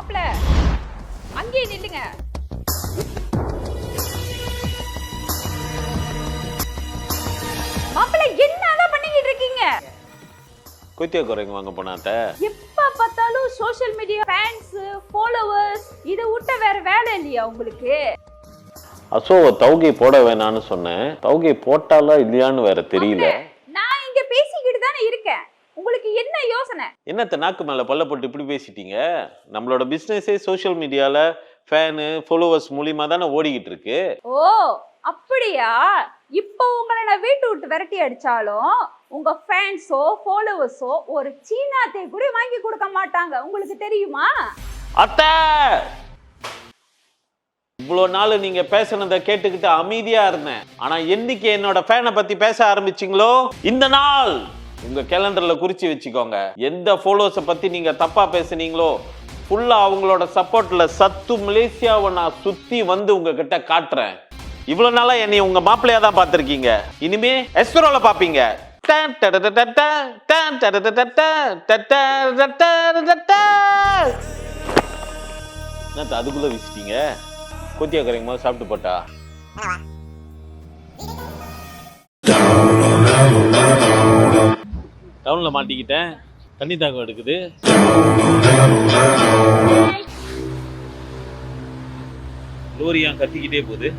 மாப்பிள்ள அங்கேயே நில்லுங்க. மாப்பிள்ள என்னதான் பண்ணிக்கிட்டு இருக்கீங்க? குத்தியா குறைங்க வாங்க போனாத்த. எப்ப பார்த்தாலும் சோஷியல் மீடியா, ஃபேன்ஸ், ஃபாலோவர்ஸ், இதை விட்ட வேற வேலை இல்லையா உங்களுக்கு? அசோவ தௌகை போட வேணான்னு சொன்னேன். தௌகை போட்டாலா இல்லையான்னு வேற தெரியல. நான் இங்க பேசிக்கிட்டு தானே இருக்கேன். உங்களுக்கு என்ன யோசனை? என்னத்த நாக்கு மேல பல்ல போட்டு இப்படி பேசிட்டீங்க? நம்மளோட பிசினஸே சோஷியல் மீடியால ஃபேனு ஃபாலோவர்ஸ் மூலியமா தானே ஓடிக்கிட்டு இருக்கு. ஓ அப்படியா? இப்போ உங்களை நான் வீட்டு விட்டு விரட்டி அடிச்சாலும் உங்க ஃபேன்ஸோ ஃபாலோவர்ஸோ ஒரு சீனாத்தை கூட வாங்கி கொடுக்க மாட்டாங்க. உங்களுக்கு தெரியுமா? அத்தை, இவ்வளோ நாள் நீங்க பேசுனதை கேட்டுக்கிட்டு அமைதியா இருந்தேன். ஆனா என்னைக்கு என்னோட ஃபேனை பத்தி பேச ஆரம்பிச்சிங்களோ, இந்த நாள் உங்க கேலண்டர்ல குறிச்சு வச்சுக்கோங்க. எந்த ஃபாலோவர்ஸை பத்தி நீங்க தப்பா பேசுனீங்களோ ஃபுல்லா அவங்களோட சப்போர்ட்ல சத்து மலேசியாவை நான் சுத்தி வந்து உங்ககிட்ட காட்டுறேன். இவ்வளவு நாளா என்னை உங்க மாப்பிள்ளையா தான் பார்த்திருக்கீங்க. இனிமே எஸ்ரோல பாப்பீங்க. அதுக்குள்ள வீசிட்டீங்க. கொத்தியா கரைங்க போது சாப்பிட்டு போட்டா. டவுன்ல மாட்டிக்கிட்டேன். தண்ணி தாக்கம் எடுக்குது. லோரியா கத்திக்கிட்டே போகுது.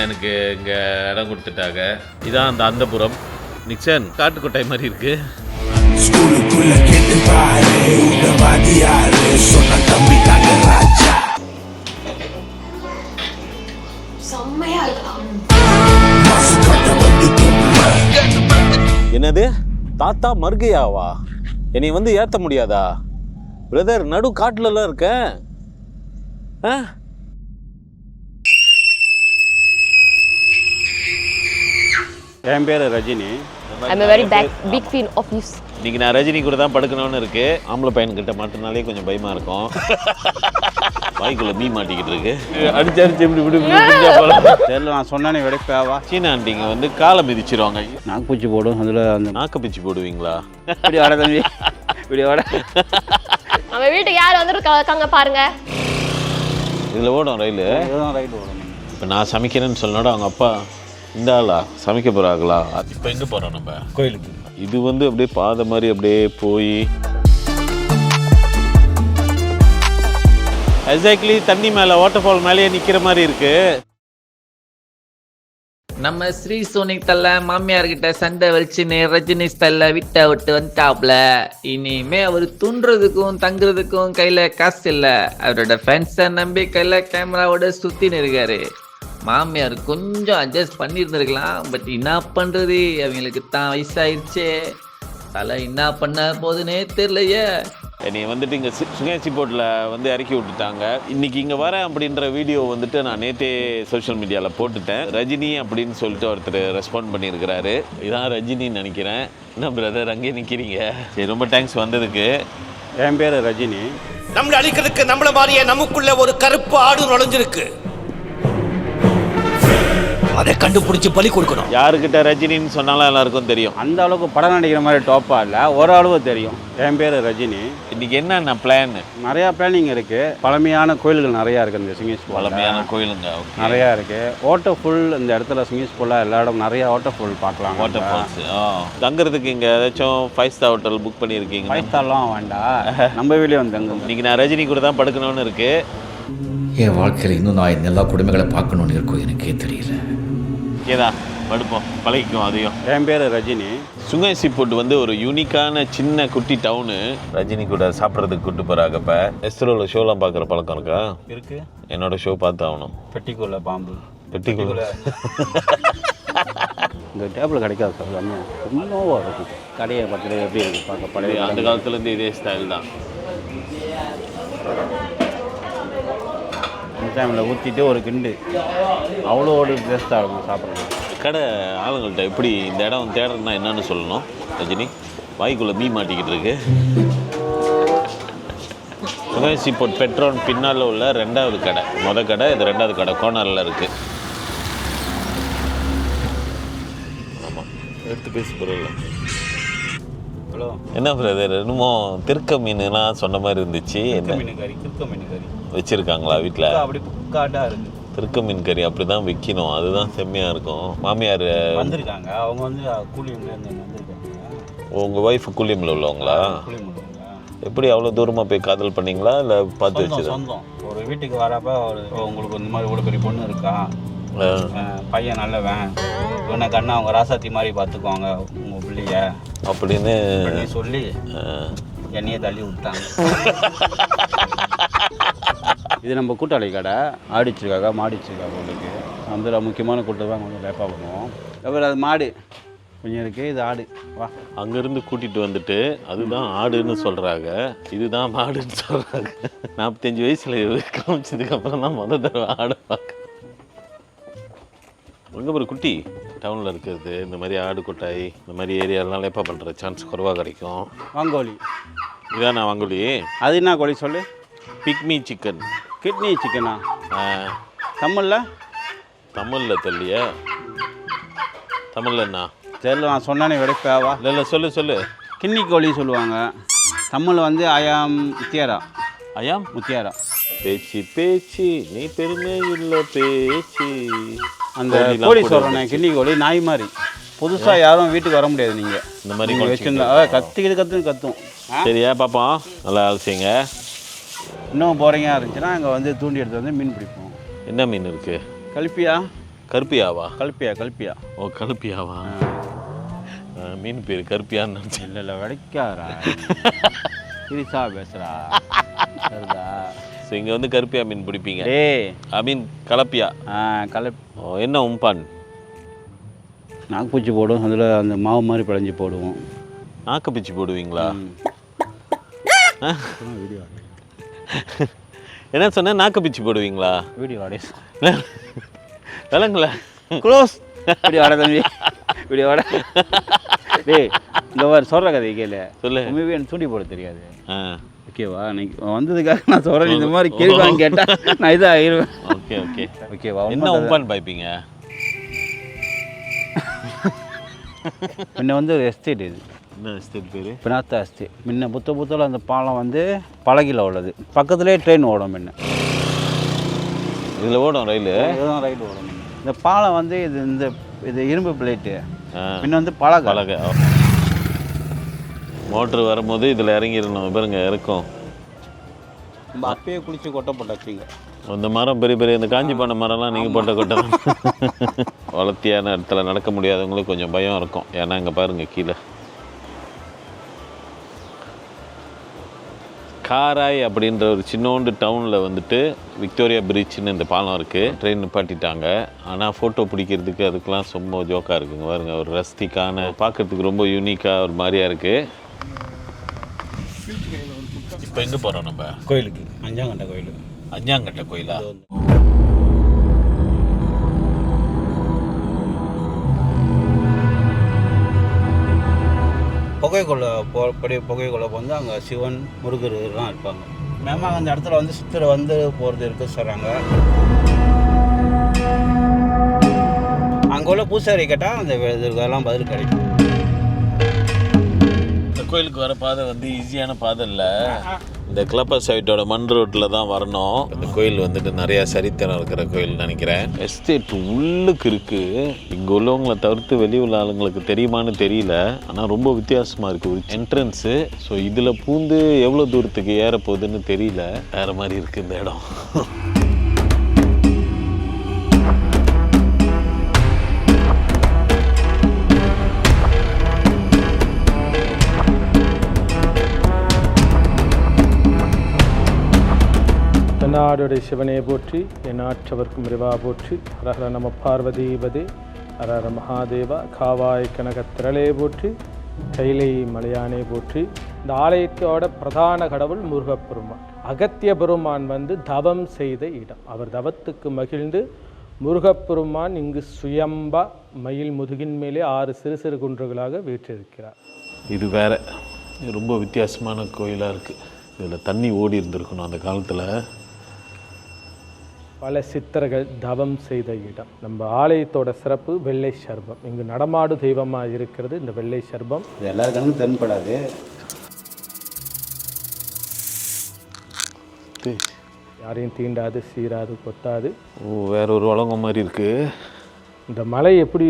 எனக்கு இங்க இடம் கொடுத்துட்டாங்க. இதான் அந்த அந்தபுரம். நிக்சன் காட்டுக்கொட்டை மாதிரி இருக்கு. ஸ்கூலுக்குள்ள கேட்டு பாரு உடவாதியாரு சொன்ன தம்பி ராஜா. செம்மையா இருக்கலாம். என்னது தாத்தா மர்கையாவா? என்னை வந்து ஏத்த முடியாதா பிரதர்? நடு காட்டுல இருக்கேன். என் பேர் Rajini. I'm a very big fan of you. இன்னைக்கு நான் ரஜினி கூட தான் படுக்கணும்னு இருக்கு. ஆம்பளை பையன்கிட்ட மாட்டினாலே கொஞ்சம் பயமா இருக்கும். வாய்க்குள்ள மீ மாட்டிக்கிட்டு இருக்கு. அடிச்சு இப்படி இப்படி தெரியல, நான் சொன்னானே வெடிப்பாவா. சீனா ஆண்டிங்க வந்து காலை மிதிச்சிருவாங்க. நாக்கு பூச்சி போடும். அதில் அந்த நாக்கு பிச்சு போடுவீங்களா? இப்படி வர தம்பி, இப்படி வர. நம்ம வீட்டுக்கு யார் வந்துருக்காங்க பாருங்க. இதில் ஓடும் ரயில். ரைட் ஓடும். இப்போ நான் சமைக்கிறேன்னு சொன்னோட அவங்க அப்பா இந்த ஆளா சமைக்க போகிறாங்களா? இப்போ எங்கே போகிறோம் நம்ம? கோயிலுக்கு. இது வந்து அப்படியே பாதை மாதிரி அப்படியே போய் எக்ஸாக்ட்லி தண்ணி மேலே வாட்டர் ஃபால் மேலேயே நிற்கிற மாதிரி இருக்கு. நம்ம ஸ்ரீ சோனிக் தல்ல மாமியார்கிட்ட சண்டை வலிச்சுன்னு ரஜினி ஸ்டைல்ல விட்டு வந்துட்டாப்ல. இனிமே அவர் தூண்டுறதுக்கும் தங்குறதுக்கும் கையில காசு இல்லை. அவரோட ஃபேன்ஸை நம்பி கையில கேமராவோட சுத்தின்னு இருக்காரு. மாமியார் கொஞ்சம் அட்ஜஸ்ட் பண்ணியிருந்துருக்கலாம். பட் என்ன பண்ணுறது, அவங்களுக்கு தான் வயசாயிடுச்சே. தலை என்ன பண்ண போதுன்னே தெரியலையே. என்னை வந்துட்டு இங்கே சுங்கேசி போட்டில் வந்து இறக்கி விட்டுட்டாங்க. இன்னைக்கு இங்கே வரேன் அப்படின்ற வீடியோ வந்துட்டு நான் நேற்றே சோஷியல் மீடியாவில் போட்டுட்டேன். ரஜினி அப்படின்னு சொல்லிட்டு ஒருத்தர் ரெஸ்பாண்ட் பண்ணியிருக்கிறாரு. இதான் ரஜினின்னு நினைக்கிறேன். என்ன பிரதர் அங்கேயே நிற்கிறீங்க? சரி, ரொம்ப தேங்க்ஸ் வந்ததுக்கு. என் பேர் ரஜினி. நம்மளை அழிக்கிறதுக்கு நம்மள மாதிரியே நமக்குள்ள ஒரு கருப்பு ஆடு நுழைஞ்சிருக்கு. அதை கண்டுபிடிச்சு பலி கொடுக்கணும். யாருக்கிட்ட ரஜினின்னு சொன்னாலும் எல்லாருக்கும் தெரியும். அந்த அளவுக்கு படம் நடிக்கிற மாதிரி டாப்பாக இல்லை, ஓரளவு தெரியும். என் பேர் ரஜினி. இன்னைக்கு என்னென்ன பிளான்? நிறையா பிளானிங் இருக்குது. பழமையான கோயில்கள் நிறையா இருக்குது இந்த சிங்கிஸ். பழமையான கோயிலுங்க நிறையா இருக்குது. வாட்டர் ஃபுல் இந்த இடத்துல சிங்கிஸ் ஃபுல்லாக எல்லா இடம் நிறையா வாட்டர் ஃபுல் பார்க்கலாம். Water falls. தங்குறதுக்கு இங்கே ஏதாச்சும் 5 ஸ்டார் ஹோட்டல் புக் பண்ணியிருக்கீங்க? 5 ஸ்டார்லாம் வேண்டாம், நம்ம வீட்லேயே வந்து தங்க. இன்னைக்கு நான் ரஜினி கூட தான் படுக்கணும்னு இருக்கு. என் வாழ்க்கையில் இன்னும் நான் எல்லா குடும்பங்களை பார்க்கணும்னு இருக்கும், எனக்கே தெரியல. ஏதா படுப்போம், பழகிக்கும் அதையும். என் பேர் ரஜினி. சுங்கேசி போட்டு வந்து ஒரு யூனிக்கான சின்ன குட்டி டவுனு. ரஜினி கூட சாப்பிட்றதுக்கு கூட்டு போகிறாங்க. இப்போ எஸ்ரோவில் ஷோலாம் பார்க்குற பழக்கம் இருக்கா? இருக்கு. என்னோட ஷோ பார்த்து ஆகணும். பெட்டிக்குள்ள பாம்பு. பெட்டிக்குள்ள இந்த டேபிள் கிடைக்காது சார். ரொம்பவா இருக்கும். கடையை பார்த்துட்டு எப்படி இருக்குது பார்க்க. பழைய அந்த காலத்துலேருந்து இதே ஸ்டைல் தான். டைமில் ஊற்றிட்டு ஒரு கிண்டு அவ்வளோ ஒரு டேஸ்ட்டாக இருக்கும் சாப்பிட்றது. கடை ஆளுங்கள்ட்ட எப்படி இந்த இடம் தேடுறதுனா என்னன்னு சொல்லணும் ரஜினி? வாய்க்குள்ள மீ மாட்டிக்கிட்டு இருக்கு. சுகேஷ் இப்போ பெட்ரோல் பின்னால் உள்ள 2வது கடை. மொதல் கடை இது, 2வது கடை கோனரில் இருக்கு. ஆமாம், எடுத்து பேசி போகிறல. ஹலோ, என்ன பிரதர், என்னமோ திருக்க மீனுலாம் சொன்ன மாதிரி இருந்துச்சு. என்ன மீன் கறி, திருக்க மீன் கறி வச்சுருக்காங்களா வீட்டில்? அப்படி காட்டாக இருக்குது. திருக்க மீன் கறி அப்படி தான் விற்கணும், அதுதான் செம்மையாக இருக்கும். மாமியார் வந்திருக்காங்க, அவங்க வந்து கூலியம்லேருந்து வந்திருக்காங்க. உங்கள் ஒய்ஃப் கூலியமில் உள்ளவங்களா? கூலியம் உள்ளவங்க. எப்படி அவ்வளோ தூரமாக போய் காதல் பண்ணீங்களா இல்லை பார்த்து வச்சுதான்? சொந்தம். ஒரு வீட்டுக்கு வரப்போ உங்களுக்கு இந்த மாதிரி இவ்வளோ பெரிய பொண்ணு இருக்கா, பையன் நல்லவன், இவனை கண்ணா அவங்க ராசாத்தி மாதிரி பார்த்துக்குவாங்க உங்கள் பிள்ளைய அப்படின்னு சொல்லி என்னையே தள்ளி விட்டாங்க. இது நம்ம கூட்டாளி கடை. ஆடிச்சிருக்காங்க, மாடிச்சிருக்காங்க. உங்களுக்கு அதில் முக்கியமான கூட்டம் தான் கொஞ்சம் லேப்பாக பண்ணுவோம். அப்புறம் அது மாடு கொஞ்சம் இருக்குது, இது ஆடு. வா, அங்கேருந்து கூட்டிகிட்டு வந்துட்டு அதுதான் ஆடுன்னு சொல்கிறாங்க, இதுதான் மாடுன்னு சொல்கிறாங்க. 45 வயசில் காமிச்சதுக்கப்புறம் தான் முதல் தடவை ஆடை பார்க்க. அங்கே ஒரு குட்டி டவுனில் இருக்கிறது, இந்த மாதிரி ஆடு கொட்டாய் இந்த மாதிரி ஏரியாலாம் லேப்பா பண்ணுற சான்ஸ் குறைவாக கிடைக்கும். வாங்கோலி. இதான் நான் வாங்கோலி. அது என்ன கோழி சொல்லு? பிக்மி சிக்கன். கிட்னி சிக்கனா? தமிழில் தெரியலையா? தமிழில் என்ன தெரியல, நான் சொன்னானே வெடைப்பாவா? இல்லை சொல்லு சொல்லு. கிட்னி கோழி சொல்லுவாங்க. தமிழ் வந்து அயாம் முத்தியாரா. ஐயாம் முத்தியாரா. பேச்சு பேச்சு நீ பெருமை இல்லை பேச்சு. அந்த கோழி சொல்கிறேன், கிட்னி கோழி நாய் மாதிரி. புதுசாக யாரும் வீட்டுக்கு வர முடியாது. நீங்கள் இந்த மாதிரி வச்சுருந்தா கற்றுக்கிட்டு கத்தும். சரியா பார்ப்போம், நல்லா வேலை செய்யுங்க. இன்னும் போகிறீங்க இருந்துச்சுன்னா அங்கே வந்து தூண்டி எடுத்து வந்து மீன் பிடிப்போம். என்ன மீன் இருக்குது? கல்பியா. கருப்பியாவா? கல்பியா. ஓ கருப்பியாவா? மீன் பேர் கருப்பியான்னு நினச்சேன். இல்லை வெடைக்காரா, சீரியஸா பேசுகிறா. சரிதா? ஸோ இங்கே வந்து கருப்பியா மீன் பிடிப்பீங்க? ஐ மீன் கலப்பியா. ஓ, என்ன உம்பான்? நாக்குப்பூச்சி போடுவோம், அதில் அந்த மாவு மாதிரி பிழைஞ்சி போடுவோம். நாக்குப்பூச்சி போடுவீங்களா? என்ன சொன்ன? நாக்குப்பூச்சி போடுவீங்களா? வீடியோ ஆடே விளங்கல. க்ளோஸ். வீடியோ ஆட தம்பி, வீடியோ ஆட. டேய், இந்த மாதிரி சொல்கிற கதை கேளு. சொல்லு. உண்மையே எனக்கு தூண்டி போட தெரியாது. ஓகேவா? இன்னைக்கு வந்ததுக்காக நான் சொல்கிறேன். இந்த மாதிரி கேள்வி கேட்டால் நான் இதாக ஆயிடுவேன். ஓகேவா? என்ன உம்பான் பாய்ப்பீங்க? முன்ன வந்து ஒரு எஸ்டேட். இது என்ன எஸ்டேட் பேர்? பினாத்தா எஸ்டேட். முன்ன புத்தத்தில் அந்த பாலம் வந்து பழகில உள்ளது. பக்கத்துலேயே ட்ரெயின் ஓடும். முன்ன இதில் ஓடும் ரயில். இதுதான் ரயில் ஓடும். இந்த பாலம் வந்து இது இரும்பு பிளேட்டு. முன்ன வந்து பழக. மோட்ரு வரும்போது இதில் இறங்கிடணும். பாருங்க இருக்கும். நம்ம அப்பயே குளிச்சு கொட்டை போட்டாச்சுங்க. அந்த மரம் பெரிய இந்த காஞ்சி பண்ண மரம்லாம் நீங்கள் போட்ட கொட்டை தான். வளர்த்தியான இடத்துல நடக்க முடியாதவங்களுக்கு கொஞ்சம் பயம் இருக்கும். ஏன்னா இங்கே பாருங்கள் கீழே காராய் அப்படின்ற ஒரு சின்னோண்டு டவுனில் வந்துட்டு விக்டோரியா பிரிட்ஜ்னு இந்த பாலம் இருக்குது. ட்ரெயின் நிப்பாட்டிட்டாங்க. ஆனால் ஃபோட்டோ பிடிக்கிறதுக்கு அதுக்கெலாம் ரொம்ப ஜோக்காக இருக்குங்க. பாருங்க, ஒரு ரஸ்டிக்கான, பார்க்குறதுக்கு ரொம்ப யூனிக்காக ஒரு மாதிரியாக இருக்குது. இப்போ எங்கே போகிறோம் நம்ம? கோயிலுக்கு. அஞ்சாங்கட்டை கோயில். அஞ்சாங்கட்டை கோயிலா? புகைக்குள்ள வந்து அங்கே சிவன் முருகர்லாம் இருப்பாங்க. மேமா அந்த இடத்துல வந்து சித்தரை வந்து போகிறது இருக்கு சொல்கிறாங்க. அங்கே உள்ள பூசாரி கேட்டால் அந்த இதெல்லாம் பதில் கிடைக்கும். இந்த கோயிலுக்கு வர பாதை வந்து ஈஸியான பாதை இல்லை. இந்த கிளப்பர் சைட்டோட மண் ரோட்டில் தான் வரணும். இந்த கோயில் வந்துட்டு நிறையா சரித்திரம் இருக்கிற கோயில் நினைக்கிறேன். எஸ்டேட் உள்ளுக்கு இருக்குது. இங்கே உள்ளவங்களை தவிர்த்து வெளியே உள்ள ஆளுங்களுக்கு தெரியுமான்னு தெரியல. ஆனால் ரொம்ப வித்தியாசமாக இருக்குது ஒரு என்ட்ரன்ஸு. ஸோ இதில் பூந்து எவ்வளோ தூரத்துக்கு ஏற போகுதுன்னு தெரியல. வேறு மாதிரி இருக்குது இந்த இடம். நாடுடைய சிவனே போற்றி, என் ஆற்றவர்க்கும் இறைவா போற்றி. ஹரஹர நம பார்வதீபதே, ஹரஹர மகாதேவா. காவாய் கனகத்திரளே போற்றி, கைலை மலையானே போற்றி. இந்த ஆலயத்தோட பிரதான கடவுள் முருகப்பெருமான். அகத்திய பெருமான் வந்து தவம் செய்த இடம். அவர் தவத்துக்கு மகிழ்ந்து முருகப்பெருமான் இங்கு சுயம்பா மயில் முதுகின் மேலே 6 சிறு சிறு குன்றுகளாக வீற்றிருக்கிறார். இது வேற, ரொம்ப வித்தியாசமான கோயிலாக இருக்குது. இதில் தண்ணி ஓடி இருந்திருக்கணும் அந்த காலத்தில். பல சித்தர்கள் தவம் செய்த இடம். நம்ம ஆலயத்தோட சிறப்பு வெள்ளை சர்பம். இங்கு நடமாடு தெய்வமாக இருக்கிறது இந்த வெள்ளை சர்பம். இது எல்லாருக்கும் தென்படாது. யாரையும் தீண்டாது, சீராது, கொத்தாது. வேற ஒரு வழங்கம் மாதிரி இருக்குது. இந்த மலை எப்படி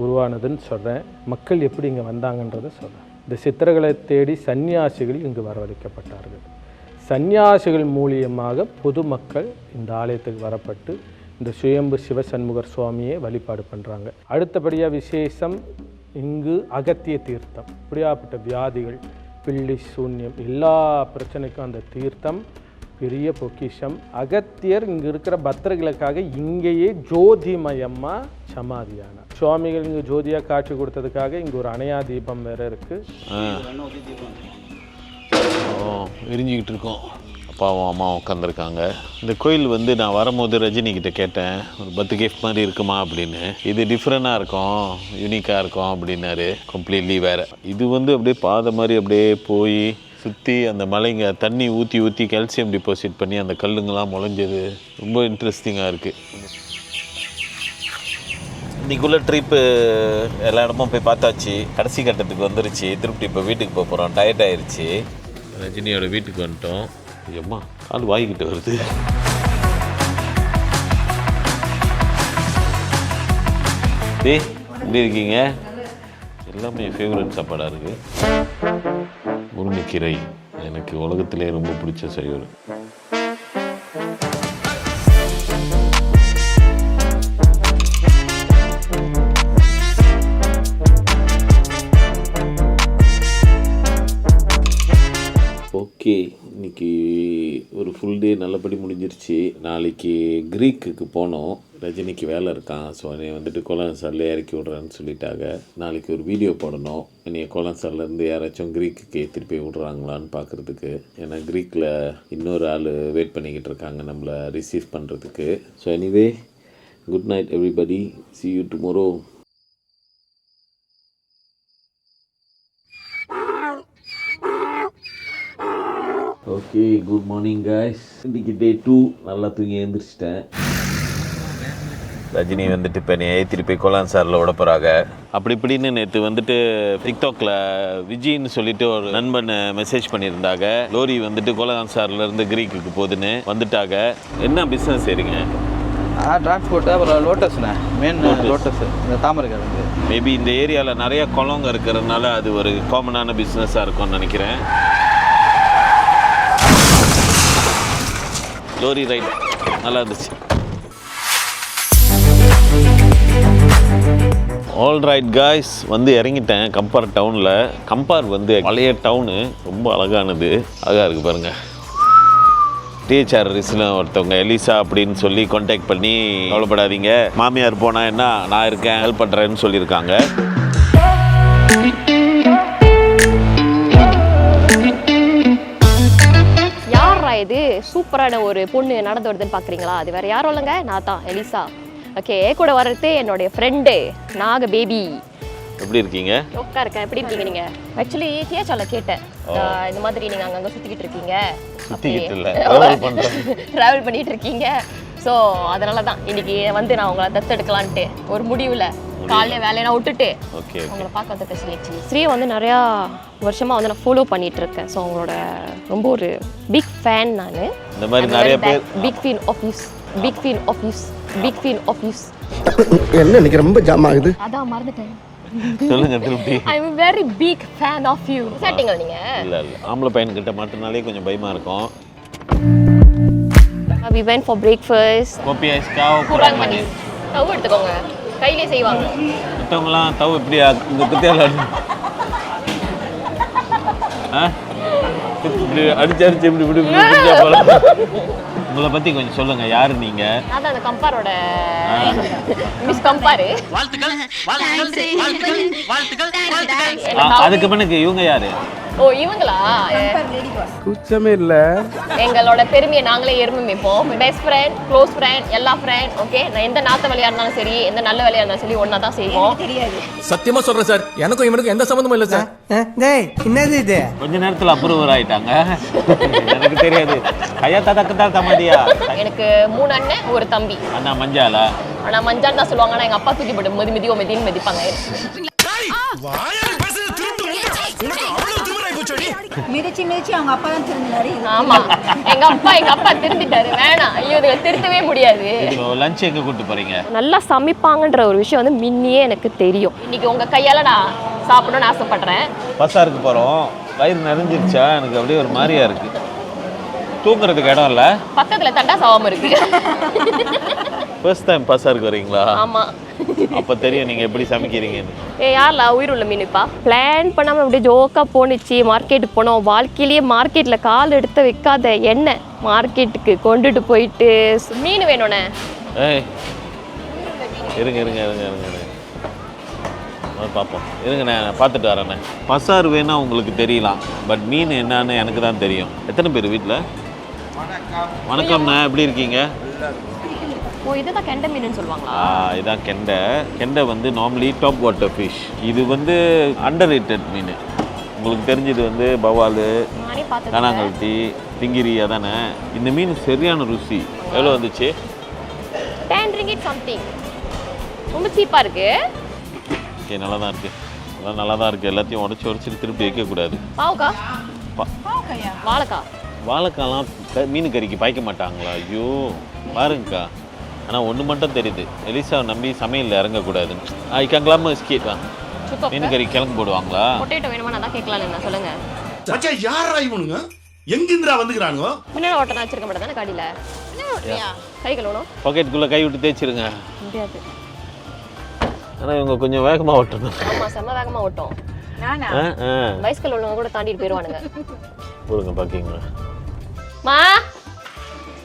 உருவானதுன்னு சொல்கிறேன், மக்கள் எப்படி இங்கே வந்தாங்கன்றதை சொல்கிறேன். இந்த சித்தர்களை தேடி சன்னியாசிகள் இங்கு வரவழைக்கப்பட்டார்கள். சன்னியாசிகள் மூலியமாக பொதுமக்கள் இந்த ஆலயத்துக்கு வரப்பட்டு இந்த சுயம்பு சிவசண்முகர் சுவாமியை வழிபாடு பண்ணுறாங்க. அடுத்தபடியாக விசேஷம், இங்கு அகத்திய தீர்த்தம். இப்படியாப்பட்ட வியாதிகள், பில்லி சூன்யம், எல்லா பிரச்சனைக்கும் அந்த தீர்த்தம் பெரிய பொக்கிஷம். அகத்தியர் இங்கே இருக்கிற பக்தர்களுக்காக இங்கேயே ஜோதிமயமாக சமாதியான சுவாமிகள் இங்கே ஜோதியாக காட்சி கொடுத்ததுக்காக இங்கே ஒரு அணையா தீபம் வேற இருக்கு. எரிஞ்சிக்கிட்டு இருக்கோம். அப்பாவும் அம்மாவும் உட்காந்துருக்காங்க. இந்த கோயில் வந்து நான் வரும்போது ரஜினி கிட்ட கேட்டேன், ஒரு 10 கிஃப்ட் மாதிரி இருக்குமா அப்படின்னு. இது டிஃப்ரெண்டாக இருக்கும், யூனிக்காக இருக்கும் அப்படின்னாரு. கம்ப்ளீட்லி வேறு. இது வந்து அப்படியே பாதை மாதிரி அப்படியே போய் சுற்றி அந்த மலைங்க தண்ணி ஊற்றி ஊற்றி கால்சியம் டிபாசிட் பண்ணி அந்த கல்லுங்கெல்லாம் முளைஞ்சது. ரொம்ப இன்ட்ரெஸ்டிங்காக இருக்குது. இன்றைக்குள்ள ட்ரிப்பு எல்லா இடமும் போய் பார்த்தாச்சு. கடைசி கட்டத்துக்கு வந்துருச்சு. திருப்பி இப்போ வீட்டுக்கு போக போகிறோம். டயர்ட் ஆயிடுச்சு. ரஜினியோட வீட்டுக்கு வந்துட்டோம். ஐயம்மா கால் வாங்கிக்கிட்டு வருது. டேய் எப்படி இருக்கீங்க? எல்லாமே ஃபேவரட் சாப்பாடாக இருக்குது. முருங்கைக்கீரை எனக்கு உலகத்திலே ரொம்ப பிடிச்ச சைவம். ஓகே, இன்றைக்கி ஒரு ஃபுல் டே நல்லபடி முடிஞ்சிருச்சு. நாளைக்கு க்ரீக்குக்கு போனோம். ரஜினிக்கு வேலை இருக்கான். ஸோ என்னை வந்துட்டு கோலான்சாரில் இறக்கி விட்றான்னு சொல்லிட்டாங்க. நாளைக்கு ஒரு வீடியோ போடணும். என்னைய கோலான்சார்லேருந்து யாராச்சும் க்ரீக்குக்கு திருப்பி விட்றாங்களான்னு பார்க்குறதுக்கு. ஏன்னா க்ரீக்கில் இன்னொரு ஆள் வெயிட் பண்ணிக்கிட்டு இருக்காங்க நம்மளை ரிசீவ் பண்ணுறதுக்கு. So anyway, good night everybody. see you tomorrow. Okay, good morning guys. இன்றைக்கி டே 2. நல்லா தூங்கி எழுந்திரிச்சிட்டேன். ரஜினி வந்துட்டு இப்போ என்னை திருப்பி கோலான்சாரில் விட போகிறாங்க. அப்படி இப்படின்னு நேற்று வந்துட்டு டிக்டாக்ல விஜின்னு சொல்லிட்டு ஒரு நண்பன் மெசேஜ் பண்ணியிருந்தாங்க. லோரி வந்துட்டு கோலான்சார்லேருந்து க்ரீக்குக்கு போகுதுன்னு வந்துட்டாங்க. என்ன பிஸ்னஸ் செய்றீங்க? டிரான்ஸ்போர்ட்டு, அப்புறம் லோட்டஸ்ண்ணே. மெயின் லோட்டஸ், இந்த தாமரை கிழங்கு. மேபி இந்த ஏரியாவில் நிறையா குளங்க இருக்கிறதுனால அது ஒரு காமனான பிஸ்னஸாக இருக்கும்னு நினைக்கிறேன். லோரி ரைட் நல்லா இருந்துச்சு. ஆல் ரைட் காய்ஸ், வந்து இறங்கிட்டேன் கம்பார் டவுனில். கம்பார் வந்து பழைய டவுனு, ரொம்ப அழகானது. அழகாக இருக்குது பாருங்கள். டிஹெச்ஆர்எஸில் ஒருத்தவங்க எலிசா அப்படின்னு சொல்லி கான்டாக்ட் பண்ணி, கவலைப்படாதீங்க மாமியார் போனால் என்ன நான் இருக்கேன், ஹெல்ப் பண்ணுறேன்னு சொல்லியிருக்காங்க. இது சூப்பரான ஒரு பொண்ணு நடந்து வருதுன்னு பார்க்குறீங்களா? அது வேறு யாரும் இல்லைங்க, நான் தான் எலிசா. ஓகே, கூட வர்றது என்னுடைய ஃப்ரெண்டு நாக பேபி. எப்படி இருக்கீங்க? ஓக்கா இருக்கேன். எப்படி இருக்கீங்க நீங்கள்? ஆக்சுவலி டிஹெச்ஆரில் கேட்டேன், இந்த மாதிரி நீங்கள் அங்கங்கே சுற்றிக்கிட்டு இருக்கீங்க, ட்ராவல் பண்ணிகிட்டு இருக்கீங்க. ஸோ அதனால தான் இன்னைக்கு வந்து நான் உங்களை தத்தெடுக்கலான்ட்டு ஒரு முடிவில் காலையில் வேலையெல்லாம் விட்டுட்டு உங்களை பார்க்க வந்து பேசுகிறேன். ஸ்ரீயை வந்து நிறையா வருஷமாக வந்து நான் ஃபாலோ பண்ணிட்டு இருக்கேன். ஸோ அவங்களோட ரொம்ப ஒரு பிக் ஃபேன் நான். இந்த மாதிரி நிறைய பேர் big fan of yours, big fan of yours, big fan of yours. என்ன இன்னைக்கு ரொம்ப ஜாம் ஆகுது? அதான் மறந்துட்டேன். சொல்லுங்க திருப்பி. I am very big fan of you. சாட்டிங்களா நீங்க? இல்ல ஆம்பளை பையன் கிட்ட மாட்டினாலே கொஞ்சம் பயமா இருக்கும். We went for breakfast. கோபி ஐஸ் காவ் குரான் மணி. தவு எடுத்துக்கோங்க. கையிலே செய்வாங்க. மத்தவங்கலாம் தவு எப்படி இந்த குத்தியால இப்படி அடிச்சு இப்படி இப்படி புரிஞ்சா போல. உங்களை பத்தி கொஞ்சம் சொல்லுங்க, யாரு நீங்க? நான் தான் அந்த கம்பாரோட மிஸ் கம்பாரு. அதுக்கு பின்னுக்கு இவங்க யாரு? ஓ இவங்களா? கூச்சமே இல்ல. எங்களோட பெருமையை நாங்களே எருமை வைப்போம். பெஸ்ட் ஃப்ரெண்ட், க்ளோஸ் ஃப்ரெண்ட், எல்லா ஃப்ரெண்ட். ஓகே, நான் எந்த நாத்த வேலையா இருந்தாலும் சரி, எந்த நல்ல வேலையா இருந்தாலும் சரி, ஒன்னா தான் செய்வோம். சத்தியமா சொல்றேன் சார், எனக்கும் இவனுக்கும் எந்த சம்பந்தமும் இல்ல சார். என்னது இது? கொஞ்ச நேரத்துல அப்ரூவர் ஆயிட்டாங்க. எனக்கு தெரியாது. ஐயா ததக்கதா தமதியா. எனக்கு 3 அண்ணன், ஒரு தம்பி. அண்ணா மஞ்சாலா? ஆனா மஞ்சான் தான் சொல்லுவாங்க. ஆனா எங்க அப்பா தூக்கி போட்டு மிதியோ மிதின்னு மிதிப்பாங்க. மிதிச்சு அவங்க அப்பா தான் திருந்தினாரு. ஆமா, எங்க அப்பா திருந்திட்டாரு. வேணாம், ஐயோ இதை திருத்தவே முடியாது. லஞ்ச் எங்க கூட்டு போறீங்க? நல்லா சமைப்பாங்கன்ற ஒரு விஷயம் வந்து முன்னியே எனக்கு தெரியும். இன்னைக்கு உங்க கையால நான் சாப்பிடணும்னு ஆசைப்படுறேன். பசாருக்கு போறோம். வயிறு நிறைஞ்சிருச்சா? எனக்கு அப்படியே ஒரு மாதிரியா இருக்கு. தூங்குறதுக்கு இடம் இல்ல. பக்கத்துல தண்டா சாவாம இருக்கு. ஃபர்ஸ்ட் டைம் பசாருக்கு வரீங்களா? ஆமா. அப்ப தெரியும் நீங்க எப்படி சமைக்கிறீங்கன்னு. யார்ல உயிர் உள்ள மீனுப்பா? பிளான் பண்ணாம அப்படியே ஜோக்கா போனிச்சு. மார்க்கெட்டுக்கு போனோம். வாழ்க்கையிலேயே மார்க்கெட்ல கால் எடுத்து வைக்காத என்ன மார்க்கெட்டுக்கு கொண்டுட்டு போயிட்டு மீன் வேணும்னே. ஏய் இருங்க பார்ப்போம். இருங்க, நான் பார்த்துட்டு வரேண்ணே. பசார் வேணா உங்களுக்கு தெரியலாம், பட் மீன் என்னன்னு எனக்கு தான் தெரியும். எத்தனை பேர் வீட்டில்? வணக்கம்ண்ணா, எப்படி இருக்கீங்க? ஓ, இதுதான் கெண்டை மீனுன்னு சொல்லுவாங்களா? இதான் கெண்டை வந்து நார்மலி டாப் வாட்டர் ஃபிஷ். இது வந்து அண்டர் ரேட்டட் மீன். உங்களுக்கு தெரிஞ்சது வந்து பவால், கானாங்கல்தி, திங்கிரி, அதானே. இந்த மீன் சரியான ருசி. எவ்வளோ வந்துச்சு? 10 ringgit something. ரொம்ப சீப்பாக இருக்கு. ஓகே, நல்லா தான் இருக்குது. நல்லா தான் இருக்குது. எல்லாத்தையும் உடச்சிட்டு திருப்பி வைக்கக்கூடாது. வாழைக்காலாம் மீன் கறிக்கு பாய்க்க மாட்டாங்களா? ஐயோ பாருங்கக்கா. ஆனால் ஒன்று மட்டும் தெரியுது, எலிசாவை நம்பி சமையலில் இறங்கக்கூடாதுன்னு. இக்கங்களாம ஸ்கீட் மீன் கறி கிழங்கு போடுவாங்களா? பொட்டேட்டோ வேணுமா? நான் தான் கேட்கலாம். சொல்லுங்க. யாரா இவனுங்க? எங்கிருந்தா வந்துக்கிறானுங்க? முன்னாடி ஓட்டனா வச்சிருக்க மாட்டேன் தானே காடியில். கை கழுவணும். பாக்கெட்டுக்குள்ளே கை விட்டு தேய்ச்சிருங்க. முடியாது. ஆனால் இவங்க கொஞ்சம் வேகமாக ஓட்டணும். ஆமாம், செம்ம வேகமாக ஓட்டும். பைஸ்கல் உள்ளவங்க கூட தாண்டிட்டு போயிடுவானுங்க. போடுங்க பார்க்கிங்களா? மா,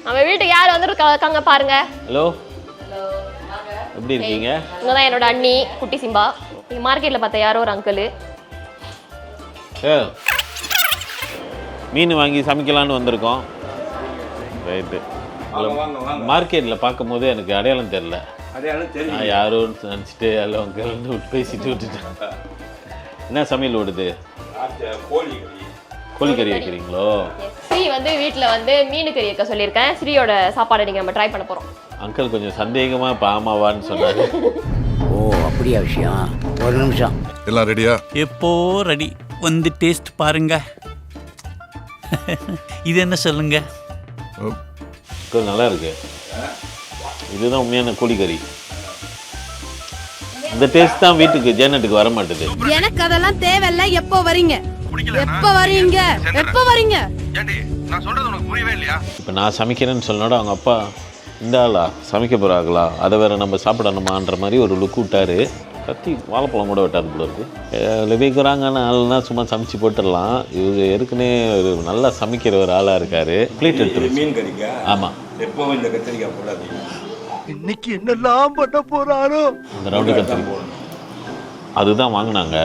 நம்ம வீட்டுக்கு யார் வந்துருக்காங்க பாருங்க. ஹலோ, எப்படி இருக்கீங்க? இவங்க தான் என்னோட அண்ணி, குட்டி சிம்பா. மார்க்கெட்டில் பார்த்த யாரோ ஒரு அங்கிள். மீன் வாங்கி சமைக்கலான்னு வந்திருக்கோம். ரைட்டு. மார்க்கெட்டில் பார்க்கும் போது எனக்கு அடையாளம் தெரில. நான் யாரோ நினச்சிட்டு எல்லாம் கிளந்து பேசிட்டு விட்டுட்டேன். என்ன சமையல் ஓடுது? கோழிக்கறி வைக்கிறீங்களோ? ஸ்ரீ வந்து வீட்டில் வந்து மீன் கறி வைக்க சொல்லியிருக்கேன். ஸ்ரீயோட சாப்பாடை நீங்கள் நம்ம ட்ரை பண்ண போகிறோம். அங்கிள் கொஞ்சம் சந்தேகமாக இப்போ ஆமாவான்னு சொன்னார். ஓ அப்படியா விஷயம்? ஒரு நிமிஷம். எல்லாம் ரெடியா? எப்போ ரெடி. வந்து டேஸ்ட் பாருங்க. இது என்ன சொல்லுங்க? நல்லா இருக்கு. இதுதான் உண்மையான கோழிக்கறி. இந்த டேஸ்ட் தான் வீட்டுக்கு ஜேனட்டுக்கு வர மாட்டேது. எனக்கு அதெல்லாம் தேவையில்ல. எப்போ வரீங்க? எப்போ வரீங்க? எப்போ வரீங்க? இப்போ நான் சமைக்கிறேன்னு சொன்னோட அவங்க அப்பா இந்த ஆளா சமைக்க போகிறாங்களா, அதை வேற நம்ம சாப்பிடணுமான்ற மாதிரி ஒரு லுக் விட்டாரு. கத்தி வாழைப்பழம் கூட வெட்டாது போல இருக்கு. வைக்கிறாங்கன்னு ஆள்னா சும்மா சமைச்சு போட்டுடலாம். இவர் ஏற்கனவே ஒரு நல்லா சமைக்கிற ஒரு ஆளாக இருக்காரு. பிளேட் எடுத்து மீன் கறிக்கா? ஆமாம். எப்பவும் இந்த கத்திரிக்காய் போடாது. இன்னைக்கு என்னெல்லாம் பண்ண போறாரோ. அந்த ரவுண்டு கத்திரிக்காய் அதுதான் வாங்கினாங்க.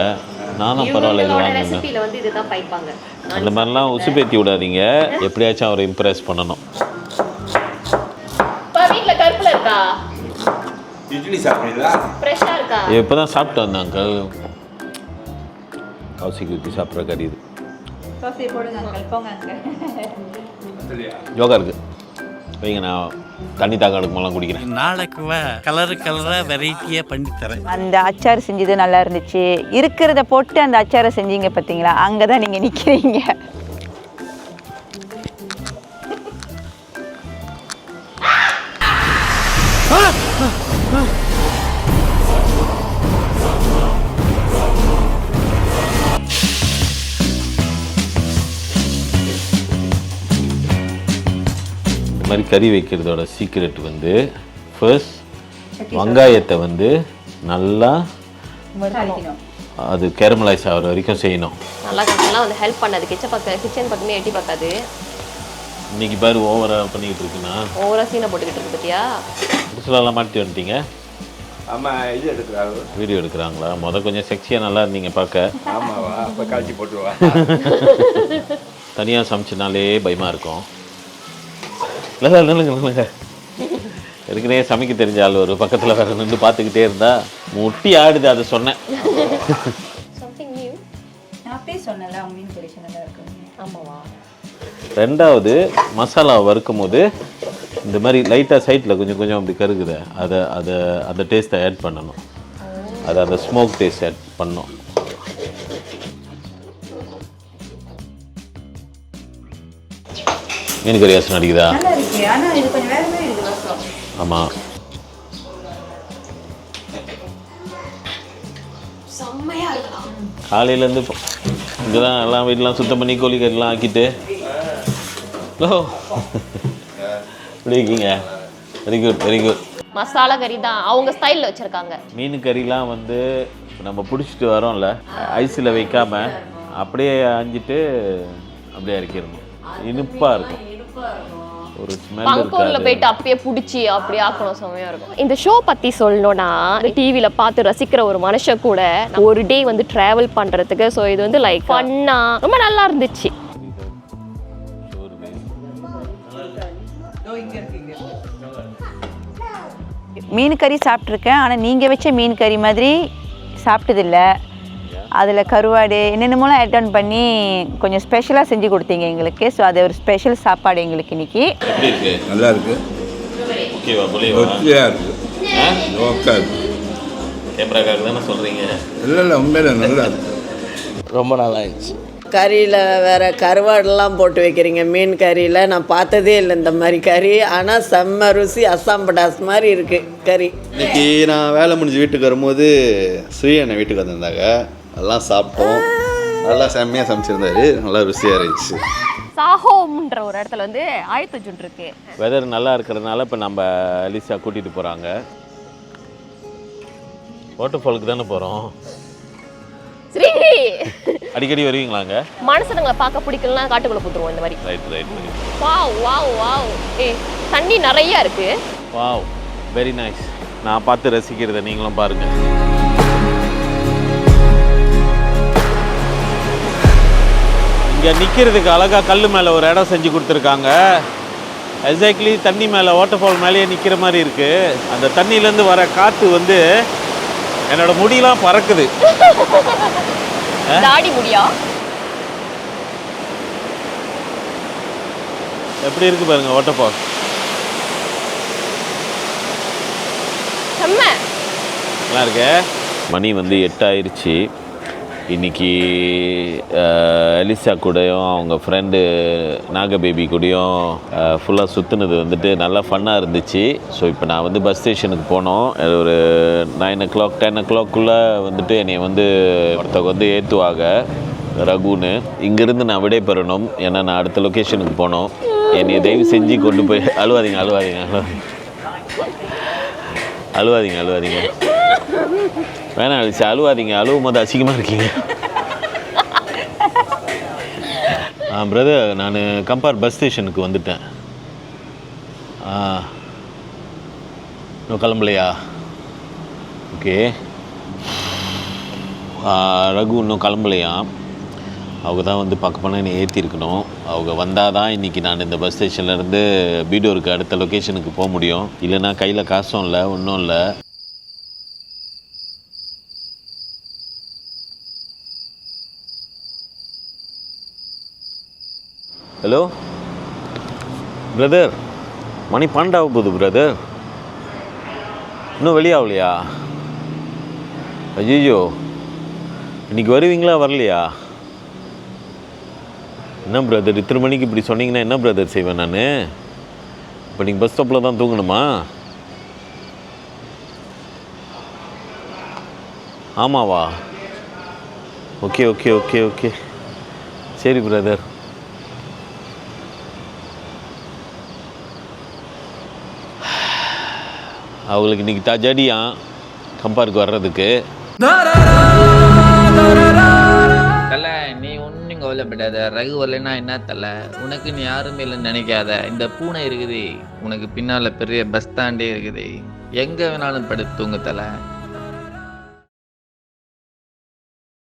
நானும் பரவாயில்ல இது வாங்கினேன். அந்த மாதிரிலாம் உசுப்பேத்தி விடாதீங்க. எப்படியாச்சும் அவரை இம்ப்ரெஸ் பண்ணணும். இட்லி சாப்பிடுறீங்களா? ஃப்ரெஷ்ஷா இருக்கா? இப்போதான் சாப்பிட்டு வந்தேன் அங்கிள். கவுசிக்கு ஊற்றி சாப்பிட்ற கறி இது. யோகா இருக்கு வைங்க, நான் தண்ணி தாக்கம் எடுக்கும்போதெல்லாம் குடிக்கிறேன். நாளைக்கு கலராக வெரைட்டியாக பண்ணி தரேன். அந்த அச்சார் செஞ்சது நல்லா இருந்துச்சு. இருக்கிறத போட்டு அந்த அச்சாரை செஞ்சீங்க பார்த்தீங்களா, அங்கே தான் நீங்கள் நிற்கிறீங்க. இந்த மாதிரி கறி வைக்கிறதோட சீக்ரெட் வந்து ஃபர்ஸ்ட் வெங்காயத்தை வந்து நல்லா அது கேரமலைஸ் ஆகிற வரைக்கும் செய்யணும். நல்லா கரெக்டாக வந்து ஹெல்ப் பண்ணாது. கிச்சன் பக்கமே எட்டி பார்க்காது. இன்னைக்கு பாரு ஓவராக பண்ணிக்கிட்டு இருக்குன்னா ஓவராக சீனை போட்டுக்கிட்டு இருக்கு பத்தியா. புதுசுலாம் மாட்டி வந்துட்டீங்க. ஆமா இது எடுக்கிறாங்க. வீடியோ எடுக்கிறாங்களா? கொஞ்சம் செக்ஸியாக நல்லா இருந்தீங்க பார்க்க. ஆமாவா? அப்போ காய்ச்சி போட்டுருவா. தனியாக சமைச்சனாலே பயமாக இருக்கும். இல்லை இல்லைங்க ஏற்கனவே சமைக்க தெரிஞ்ச ஆள் ஒரு பக்கத்தில் வேறு நின்று பார்த்துக்கிட்டே இருந்தா முட்டி ஆடுது. அதை சொன்னேன். நான் அப்படியே சொன்னேன்ல மீன் கறி நல்லா இருக்கும். ஆமாவா? ரெண்டாவது மசாலா வறுக்கும் போது இந்த மாதிரி லைட்டாக சைட்டில் கொஞ்சம் அப்படி கருகுது. அந்த டேஸ்ட்டை ஆட் பண்ணணும். அந்த ஸ்மோக் டேஸ்ட் ஆட் பண்ணணும். மீன் கறி வாசனை அடிக்குதா? ஆமாம். காலையிலேருந்து இங்கே தான் எல்லாம் வீட்டெலாம் சுத்தம் பண்ணி கோழி கறிலாம் ஆக்கிட்டு எப்படி இருக்கீங்க? Very good. மசாலா கறி தான் அவங்க ஸ்டைலில் வச்சுருக்காங்க. மீன் கறிலாம் வந்து நம்ம பிடிச்சிட்டு வரோம்ல, ஐஸில் வைக்காம அப்படியே அஞ்சிட்டு அப்படியே இறக்கிடணும். இனிப்பாக இருக்கும். ஒரு ஸ்மெல் பங்கூர்ல போயிட்டு அப்படியே பிடிச்சி அப்படியே ஆக்கணும். செமையா இருக்கும். இந்த ஷோ பற்றி சொல்லணும்னா டிவியில் பார்த்து ரசிக்கிற ஒரு மனுஷன் கூட ஒரு டே வந்து ட்ராவல் பண்ணுறதுக்கு ஸோ இது வந்து லைக் ஃபன்னாக ரொம்ப நல்லா இருந்துச்சு. மீன் கறி சாப்பிட்ருக்கேன், ஆனால் நீங்கள் வச்ச மீன் கறி மாதிரி சாப்பிட்டதில்லை. அதில் கருவாடு என்னென்னமோலாம் ஆட் ஆன் பண்ணி கொஞ்சம் ஸ்பெஷலாக செஞ்சு கொடுத்தீங்க எங்களுக்கு. ஸோ அது ஒரு ஸ்பெஷல் சாப்பாடு எங்களுக்கு இன்னைக்கு. எப்படி இருக்கு? நல்லா இருக்கு. ஓகேவா? ஒத்தியாக இருக்கு. ஓகே. கேமராக்காக தானே சொல்கிறீங்க? இல்லை உண்மையில நல்லா இருக்கு. ரொம்ப நல்லா இருந்துச்சு. கறியில் வேறு கருவாடெல்லாம் போட்டு வைக்கிறீங்க. மீன் கறியில் நான் பார்த்ததே இல்லை இந்த மாதிரி கறி. ஆனால் செம்ம ருசி, அஸ்ஸாம் படாஸ் மாதிரி இருக்குது கறி. இன்னைக்கு நான் வேலை முடிஞ்சு வீட்டுக்கு வரும்போது ஸ்ரீ அண்ணன் வீட்டுக்கு வந்திருந்தாங்க. எல்லாம் சாப்பிட்டோம். நல்லா செம்மையாக சமைச்சிருந்தாரு. நல்லா ருசியாக இருந்துச்சு. சாஹோம்ன்ற ஒரு இடத்துல வந்து ஆயத்தஜுன் இருக்கு. வெதர் நல்லா இருக்கிறதுனால இப்போ நம்ம அலிசா கூட்டிகிட்டு போகிறாங்க. வாட்டர் ஃபாலுக்கு தானே போகிறோம். ஸ்ரீ அடிக்கடி வருவீங்களாங்க? மனுஷனுங்களை பார்க்க பிடிக்கலன்னா காட்டுக்குள்ள போட்டுருவோம் இந்த மாதிரி. ரைட். வாவ். தண்ணி நிறைய இருக்கு. Wow, very nice. நான் பார்த்து ரசிக்கிறத நீங்களும் பாருங்க. இங்கே நிற்கிறதுக்கு அழகாக கல் மேலே ஒரு இடம் செஞ்சு கொடுத்துருக்காங்க. எக்ஸாக்ட்லி தண்ணி மேலே வாட்டர் ஃபால் மேலேயே நிற்கிற மாதிரி இருக்குது. அந்த தண்ணியிலேருந்து வர காற்று வந்து என்னோட முடியெல்லாம் பறக்குது. தாடி முடியா? எப்படி இருக்கு பாருங்க வாட்டர் ஃபால். நல்லா இருக்கு. மணி வந்து 8 ஆயிடுச்சு. இன்னைக்கு எலிசா கூடயும் அவங்க ஃப்ரெண்டு நாகபேபி கூடயும் ஃபுல்லாக சுற்றுனது வந்துட்டு நல்லா ஃபன்னாக இருந்துச்சு. ஸோ இப்போ நான் வந்து பஸ் ஸ்டேஷனுக்கு போனோம். ஒரு 9 o'clock 10 o'clock வந்துட்டு என்னை வந்து ஒருத்தவங்க வந்து ஏற்றுவாங்க, ரகுன்னு. இங்கேருந்து நான் விடை பெறணும், ஏன்னா நான் அடுத்த லொக்கேஷனுக்கு போனோம். என்னை தயவு செஞ்சு கொண்டு போய் அழுவாதீங்க வேணாம் அழிச்சு அழுவாதீங்க. அழுவும் போது அசிங்கமாக இருக்கீங்க. பிரதர், நான் கம்பார் பஸ் ஸ்டேஷனுக்கு வந்துட்டேன். இன்னும் கிளம்பலையா? ஓகே. ரகு இன்னும் கிளம்பலையா? அவங்க தான் வந்து பார்க்க போனால் என்னை ஏற்றிருக்கணும். அவங்க வந்தால் தான் இன்றைக்கி நான் இந்த பஸ் ஸ்டேஷன்லேருந்து பீடோருக்கு அடுத்த லொக்கேஷனுக்கு போக முடியும். இல்லைன்னா கையில் காசும் இல்லை, ஒன்றும் இல்லை. ஹலோ பிரதர், மணி 12 ஆக போகுது பிரதர். இன்னும் வெளியாகலையா? ஐயோ, இன்னைக்கு வருவீங்களா வரலையா? என்ன பிரதர் இத்தனை மணிக்கு இப்படி சொன்னீங்கன்னா என்ன பிரதர் செய்வேன் நான்? இப்போ நீங்கள் பஸ் ஸ்டாப்பில் தான் தூங்கணுமா? ஆமாவா? ஓகே. சரி பிரதர். அவங்களுக்கு இன்னைக்கு தஜடியா கம்பாருக்கு வர்றதுக்கு. தலை, நீ ஒன்றும் கவலைப்படாத. ரகு வரலைன்னா என்ன தலை, உனக்கு நீ யாருமே இல்லைன்னு நினைக்காத. இந்த பூனை இருக்குது, உனக்கு பின்னால் பெரிய பஸ் ஸ்டாண்டே இருக்குது. எங்கே வேணாலும் படுத்து தூங்கு தலை.